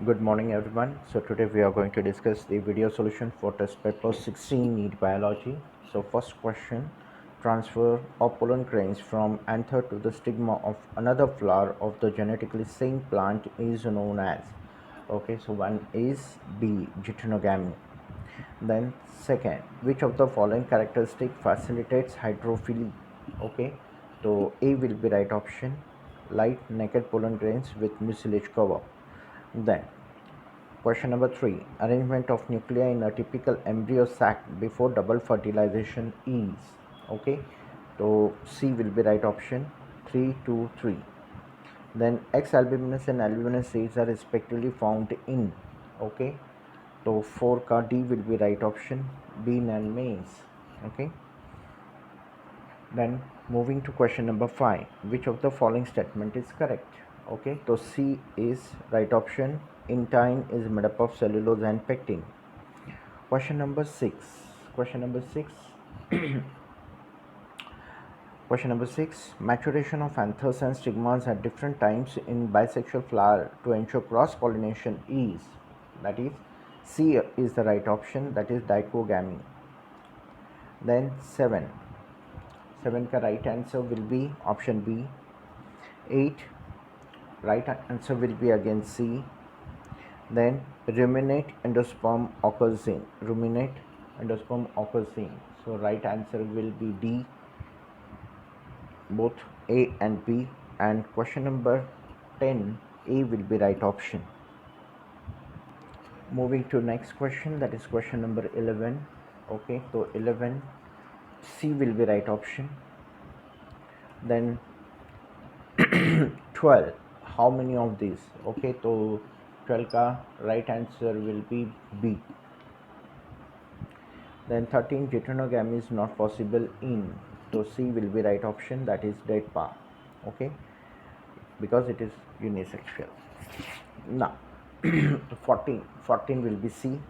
Good morning, everyone. So today we are going to discuss the video solution for test paper 16 NEET biology. So first question, transfer of pollen grains from anther to the stigma of another flower of the genetically same plant is known as. Okay, so one is B, geitonogamy. Then second, which of the following characteristic facilitates hydrophily? Okay, so A will be right option, light naked pollen grains with mucilage cover. Then question number 3. Arrangement of nuclei in a typical embryo sac before double fertilization is. Okay. So C will be right option. 3, 2, 3. Then X albuminous and albuminous seeds are respectively found in. Okay. So 4 ka D will be right option. Bean and maize. Okay. Then moving to question number 5. Which of the following statement is correct? Okay, so C is right option. Intine is made up of cellulose and pectin. Question number 6. Question number 6. Question number 6. Maturation of anthers and stigmas at different times in bisexual flower to ensure cross pollination is. That is, C is the right option. That is dichogamy. Then 7. 7 ka right answer will be option B. 8. Right answer will be again C. Then ruminate endosperm occurs in. Ruminate endosperm occurs in. So right answer will be D, both A and B. And question number 10, A will be right option. Moving to next question, that is question number 11. Okay, so 11, C will be right option. Then 12, how many of these? Okay, so 12 ka right answer will be B. Then 13, geitonogamy is not possible in. So C will be right option, that is dead pa. Okay, because it is unisexual. Now 14 will be C.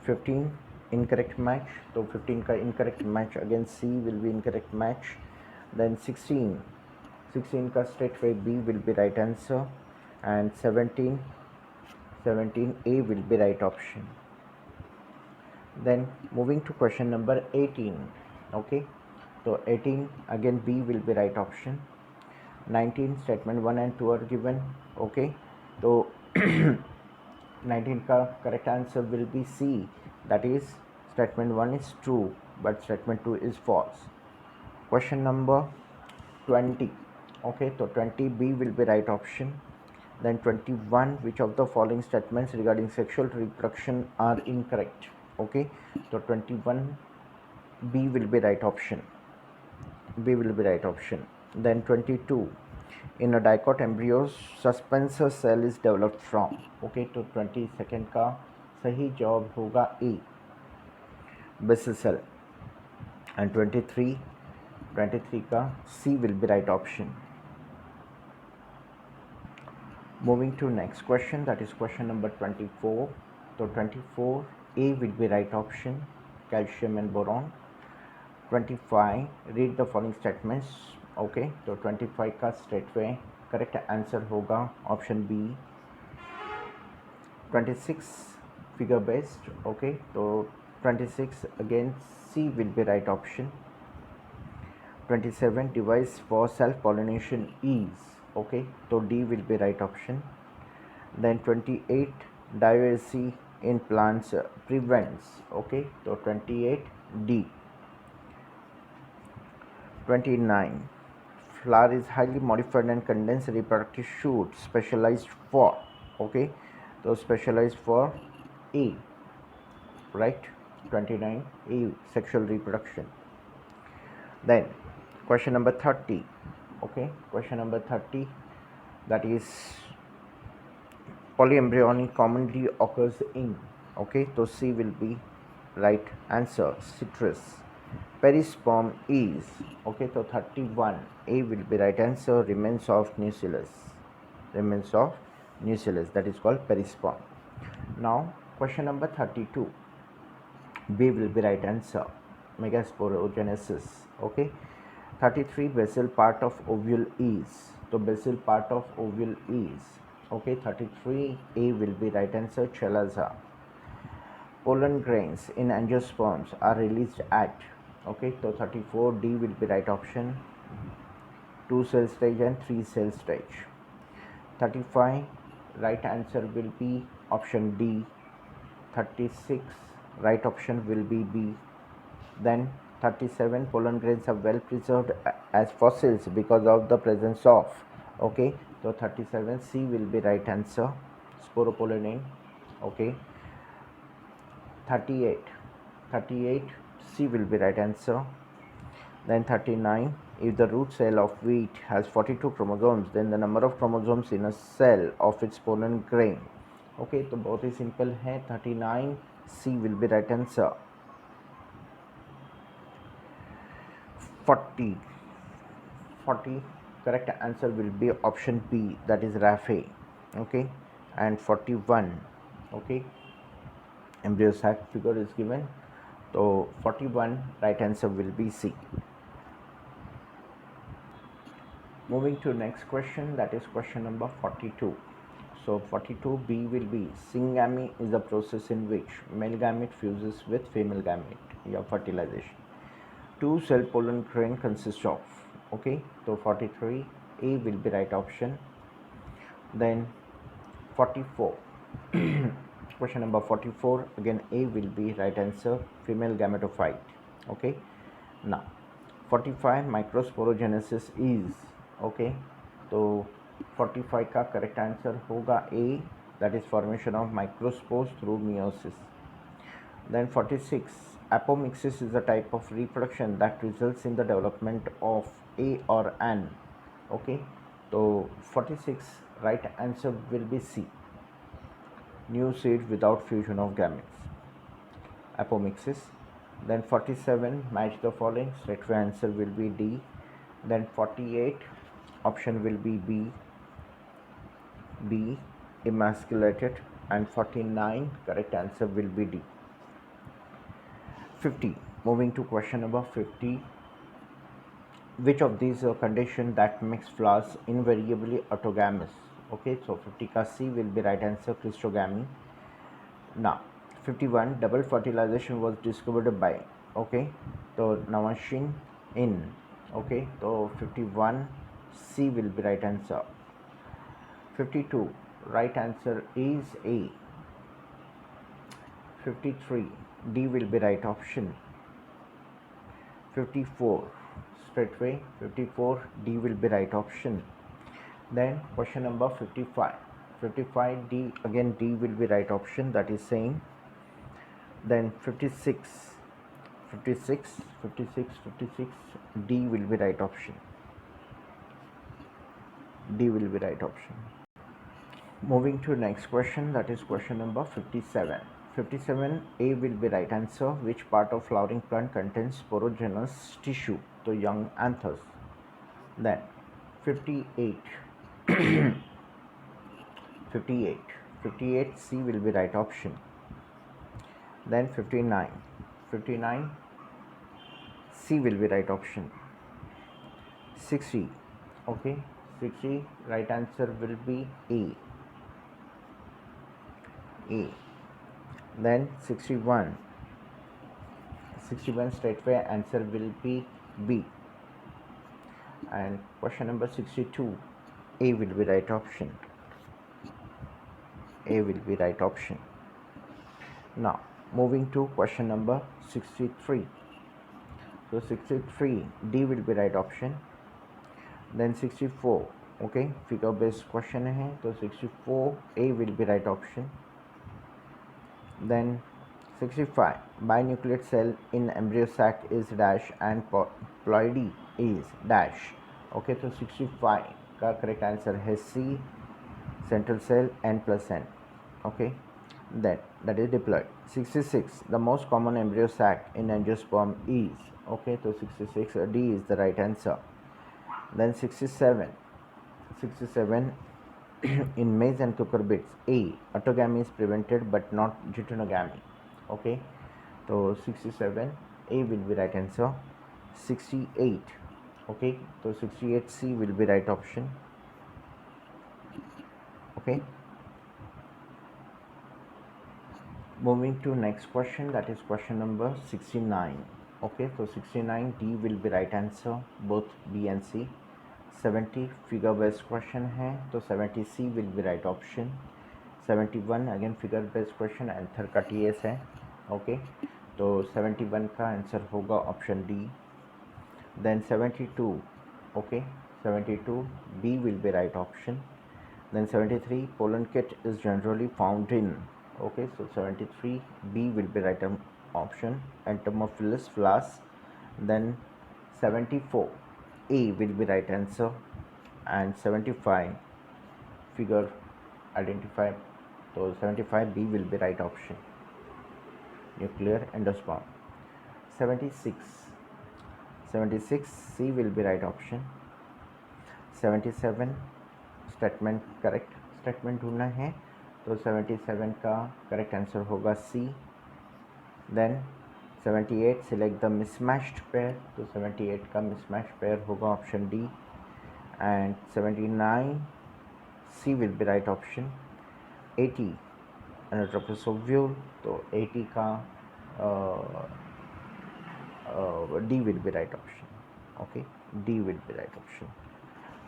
15 incorrect match. So 15 ka incorrect match, again C will be incorrect match. Then 16 ka straight way B will be right answer. And 17 A will be right option. Then moving to question number 18. Okay, so 18 again B will be right option. 19 statement 1 and 2 are given. Okay, so 19 ka correct answer will be C, that is statement 1 is true but statement 2 is false. Question number 20. Okay, so 20 B will be right option. Then 21, which of the following statements regarding sexual reproduction are incorrect? Okay, so 21 B will be right option. B will be right option. Then 22, in a dicot embryos suspensor cell is developed from. Okay, तो 22nd का सही जवाब होगा A, basal cell. And 23 का C will be right option. Moving to next question, that is question number 24. So 24 A will be right option, calcium and boron. 25, read the following statements. Okay, तो 25 का straight way correct answer होगा option B. 26 figure based. Okay, so 26 again C will be right option. 27, device for self pollination is. Okay, so D will be right option. Then 28, dioecy in plants prevents. Okay, so 28 D. 29, flower is highly modified and condensed reproductive shoot specialized for. Okay, so specialized for A, right? 29 A, sexual reproduction. Then question number 30. Okay, question number 30, that is polyembryony commonly occurs in. Okay, so C will be right answer, citrus. Perisperm is. Okay, so 31 A will be right answer, remains of nucellus. Remains of nucellus, that is called perisperm. Now question number 32, B will be right answer, megasporogenesis. Okay, 33, basal part of ovule is. So basal part of ovule is. Okay, 33 A will be right answer, chalaza. Pollen grains in angiosperms are released at, okay, so 34 D will be right option, 2 cell stage and 3 cell stage. 35 right answer will be option D. 36 right option will be B. Then 37 pollen grains are well preserved as fossils because of the presence of, okay, so 37 C will be right answer, sporopollenin. Okay, 38 C will be right answer. Then 39, if the root cell of wheat has 42 chromosomes, then the number of chromosomes in a cell of its pollen grain. Okay, तो बहुत ही simple है, 39 C will be right answer. 40 correct answer will be option B, that is Raphe. Okay, and 41, okay, embryo sac figure is given, so 41 right answer will be C. Moving to next question, that is question number 42. So 42B will be syngamy is the process in which male gamete fuses with female gamete, या fertilization. 2 cell pollen grain consists of, okay, so 43 A will be right option. Then 44 question number 44, again A will be right answer, female gametophyte. Okay, now 45 microsporogenesis is, okay, तो 45 का correct answer होगा A, that is formation of microspores through meiosis. Then 46 apomixis is a type of reproduction that results in the development of A or N. Okay, so 46 right answer will be C, new seed without fusion of gametes, apomixis. Then 47 match the following, straight away answer will be D. Then 48 option will be B, emasculated, and 49 correct answer will be D. 50, moving to question number 50, which of these condition that makes flowers invariably autogamous? Okay, so 50 का C will be right answer, cleistogamy. Now 51, double fertilization was discovered by, okay, so Navashin in, okay, so 51 C will be right answer. 52 right answer is A. 53 D will be right option. 54 straightway, 54 D will be right option. Then question number 55, 55 D, again D will be right option, that is same. Then 56 D will be right option, D will be right option. Moving to next question, that is question number 57. 57 A will be right answer, which part of flowering plant contains sporogenous tissue, so young anthers. Then 58 58 C will be right option. Then 59 C will be right option. 60, okay, 60 right answer will be A. Then 61 straightway answer will be B. And question number 62, A will be right option, A will be right option. Now moving to question number 63. So 63 D will be right option. Then 64, okay, figure based question है, तो 64 A will be right option. Then 65 binucleate cell in embryo sac is dash and ploidy is dash. Okay, so 65 का correct answer है C, central cell N plus N. Okay, then that is diploid. 66 the most common embryo sac in angiosperm is, okay, so 66 D is the right answer. Then 67 in maize and cucurbits A, autogamy is prevented but not deuteronogamy. Okay, so 67 A will be right answer. 68, okay, so 68 C will be right option. Okay, Okay, moving to next question, that is question number 69. Okay, so 69 D will be right answer, both B and C. 70 figure based question है तो 70 C will be right option. 71 again figure based question, answer का TS है. Okay, तो 71 का answer होगा option D. Then 72, okay, 72 B will be right option. Then 73 pollen kit is generally found in, okay, so 73 B will be right option, entomophilus flask. Then 74 A will be right answer, and 75 figure identify, so 75 B will be right option, nuclear endosperm. 76 C will be right option. 77 statement, correct statement ढूंढना है तो 77 का correct answer होगा C. Then 78 select the mismatched pair, तो 78 का mismatched pair होगा option D. And 79 C will be right option. 80 anatropous ovule, तो 80 का D will be right option. Okay, D will be right option.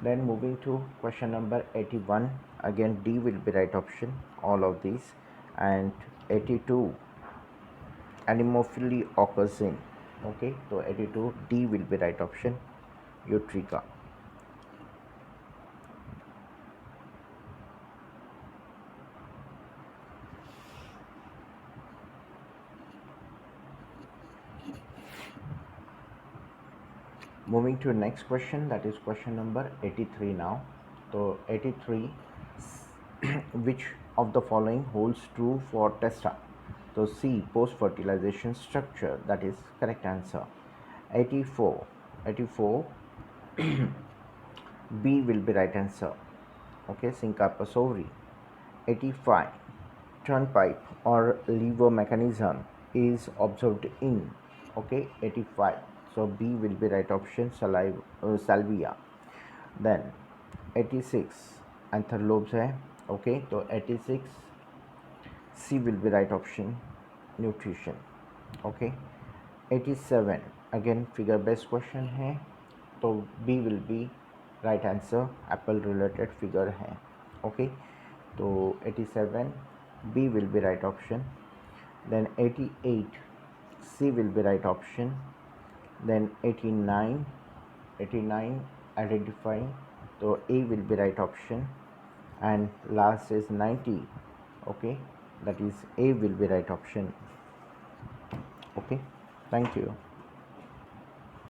Then moving to question number 81, again D will be right option, all of these. And 82 anemophily occurs in, okay, so 82 D will be right option, Eutrica. Moving to next question, that is question number 83 now. So 83 which of the following holds true for testa? So C, post fertilization structure, that is correct answer. 84 B will be right answer, okay, syncarpus ovary. 85 turnpipe or lever mechanism is observed in, okay, 85, so B will be right option, salvia. Then 86 anther lobes है, okay, तो 86 C will be right option, nutrition. Okay, 87 again figure based question है तो B will be right answer, apple related figure है. Okay, तो 87 B will be right option. Then 88 C will be right option. Then 89 identify, so A will be right option. And last is 90, okay, that is A will be right option. Okay, thank you.